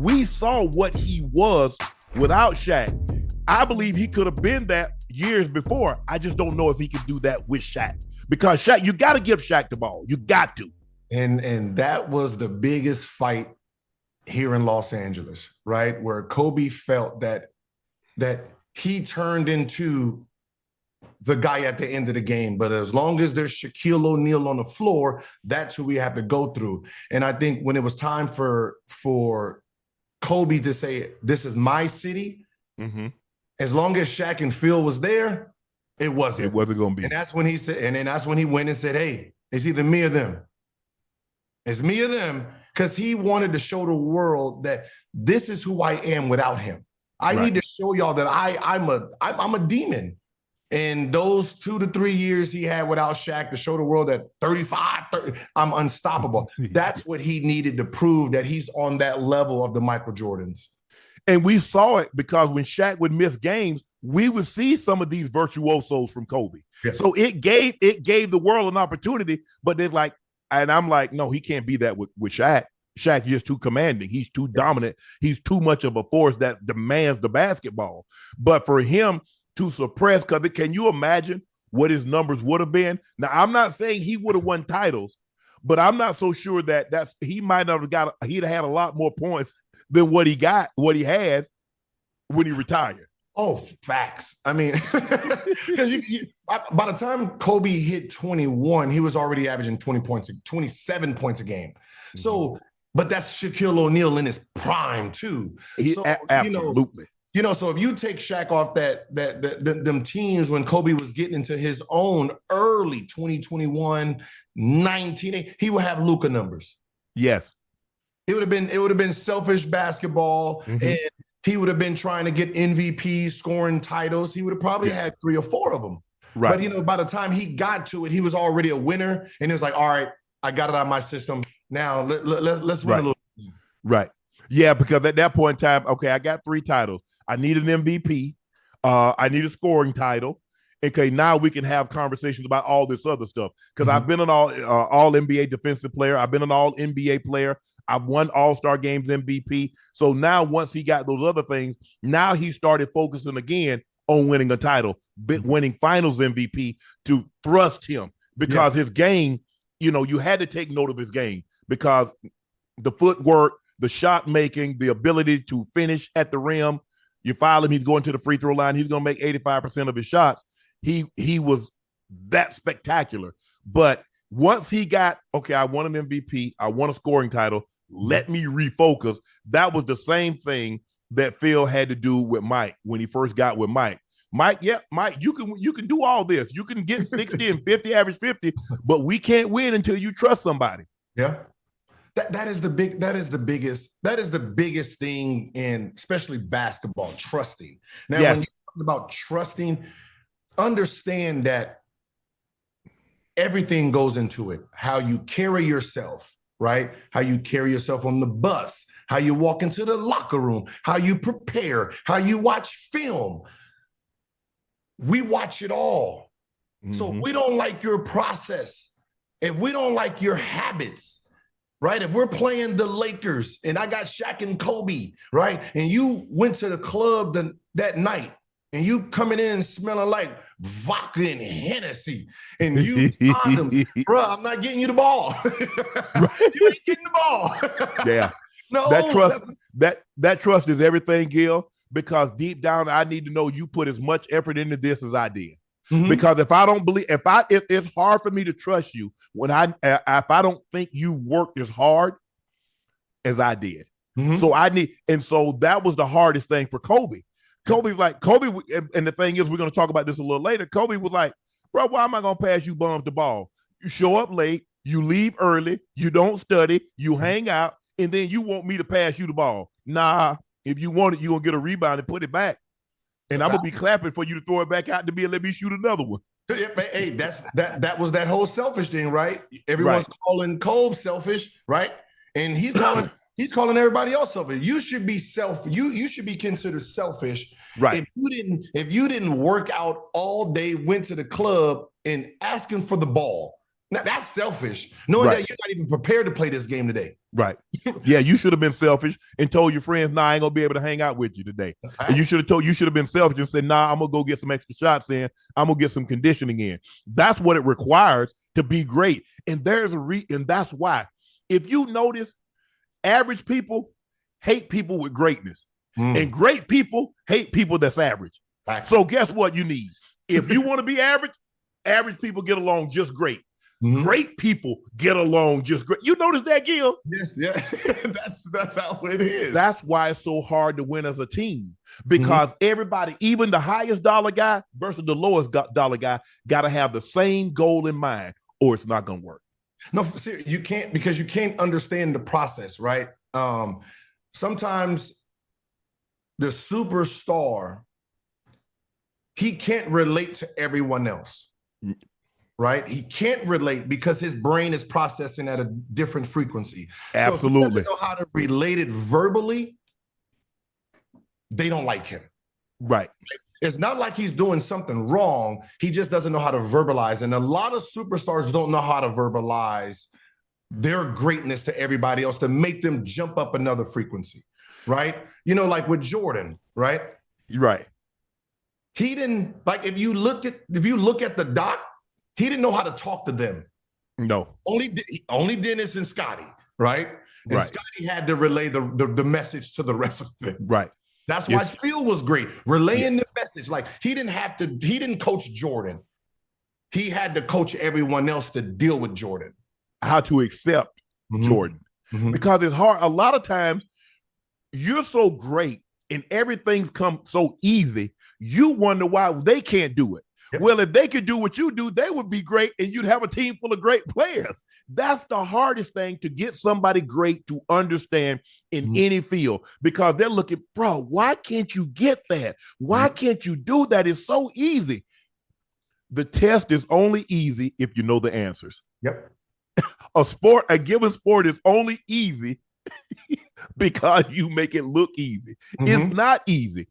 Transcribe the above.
we saw what he was without Shaq. I believe he could have been that years before. I just don't know if he could do that with Shaq. Because Shaq, you got to give Shaq the ball. You got to. And that was the biggest fight here in Los Angeles, right? Where Kobe felt that he turned into the guy at the end of the game. But as long as there's Shaquille O'Neal on the floor, that's who we have to go through. And I think when it was time for Kobe to say, this is my city, as long as Shaq and Phil was there, it wasn't. It wasn't going to be. And that's when he said, and then that's when he went and said, hey, it's either me or them. It's me or them, because he wanted to show the world that this is who I am without him. I need to show y'all that I'm a demon. And those 2 to 3 years he had without Shaq to show the world that 35, 30, I'm unstoppable. That's what he needed to prove that he's on that level of the Michael Jordans. And we saw it because when Shaq would miss games, we would see some of these virtuosos from Kobe. Yeah. So it gave the world an opportunity, but they're like, and I'm like, no, he can't be that with Shaq. Shaq's just too commanding. He's too dominant. He's too much of a force that demands the basketball. But for him to suppress, because can you imagine what his numbers would have been? Now, I'm not saying he would have won titles, but I'm not so sure that he might not have he'd have had a lot more points than what he had when he retired. Oh, facts. I mean, because by the time Kobe hit 21, he was already averaging 27 points a game. So, but that's Shaquille O'Neal in his prime too. Absolutely. So if you take Shaq off them teams when Kobe was getting into his own early 2021, 19, he would have Luka numbers. Yes. It would have been selfish basketball, and he would have been trying to get MVPs, scoring titles. He would have probably had 3 or 4 of them. Right. But by the time he got to it, he was already a winner, and it was like, all right, I got it out of my system. Now let's win a little. Right. Yeah, because at that point in time, okay, I got 3 titles. I need an MVP. I need a scoring title. Okay, now we can have conversations about all this other stuff. Because I've been an all NBA defensive player. I've been an all NBA player. I've won All-Star Games MVP. So now once he got those other things, now he started focusing again on winning a title, winning finals MVP to thrust him because his game, you had to take note of his game because the footwork, the shot making, the ability to finish at the rim. You foul him, he's going to the free throw line. He's going to make 85% of his shots. He was that spectacular. But once he got, okay, I won an MVP, I won a scoring title, let me refocus. That was the same thing that Phil had to do with Mike when he first got with Mike. Mike, you can do all this. You can get 60 and 50, average 50, but we can't win until you trust somebody. Yeah. That is the biggest thing in especially basketball, trusting. Now, when you talk about trusting, understand that everything goes into it. How you carry yourself, right? How you carry yourself on the bus, how you walk into the locker room, how you prepare, how you watch film. We watch it all. So if we don't like your process, if we don't like your habits, right? If we're playing the Lakers and I got Shaq and Kobe, right? And you went to the club that night and you coming in smelling like vodka and Hennessy and you condoms, bro, I'm not getting you the ball. You ain't getting the ball. Yeah. No. That trust is everything, Gil, because deep down, I need to know you put as much effort into this as I did. Because if I don't believe, if it's hard for me to trust you when if I don't think you worked as hard as I did. So so that was the hardest thing for Kobe. Kobe, and the thing is, we're going to talk about this a little later. Kobe was like, bro, why am I going to pass you bums the ball? You show up late, you leave early, you don't study, you hang out, and then you want me to pass you the ball. Nah, if you want it, you're going to get a rebound and put it back. And I'm going to be clapping for you to throw it back out to me and let me shoot another one. Hey, that was that whole selfish thing, right? Everyone's calling Kobe selfish, right? And he's calling everybody else selfish. You should be you should be considered selfish. Right. If you didn't work out all day, went to the club and asking for the ball, Now, that's selfish, knowing that you're not even prepared to play this game today. Right. Yeah, you should have been selfish and told your friends, nah, I ain't gonna be able to hang out with you today. And you should have been selfish and said, nah, I'm gonna go get some extra shots in. I'm gonna get some conditioning in. That's what it requires to be great. And and that's why. If you notice, average people hate people with greatness. And great people hate people that's average. So guess what you need? If you want to be average people get along just great. Great people get along just great. You notice that, Gil? Yes, yeah. that's how it is. That's why it's so hard to win as a team, because everybody, even the highest dollar guy versus the lowest dollar guy, got to have the same goal in mind, or it's not going to work. No, seriously, you can't, because you can't understand the process, right? Sometimes the superstar, he can't relate to everyone else. Right? He can't relate because his brain is processing at a different frequency. Absolutely. So if he doesn't know how to relate it verbally, they don't like him. Right. It's not like he's doing something wrong. He just doesn't know how to verbalize. And a lot of superstars don't know how to verbalize their greatness to everybody else to make them jump up another frequency. Right? You know, like with Jordan, right? Right. He didn't, like, if you look at the doc, he didn't know how to talk to them. No. Only Dennis and Scotty, right? And Scotty had to relay the message to the rest of them. Right. That's why Phil was great, relaying the message. Like, he didn't coach Jordan. He had to coach everyone else to deal with Jordan. How to accept Jordan. Because it's hard. A lot of times you're so great and everything's come so easy, you wonder why they can't do it. Yep. Well, if they could do what you do, they would be great and you'd have a team full of great players. That's the hardest thing, to get somebody great to understand in any field, because they're looking, bro, why can't you get that? Why can't you do that? It's so easy. The test is only easy if you know the answers. Yep. A given sport is only easy because you make it look easy. It's not easy.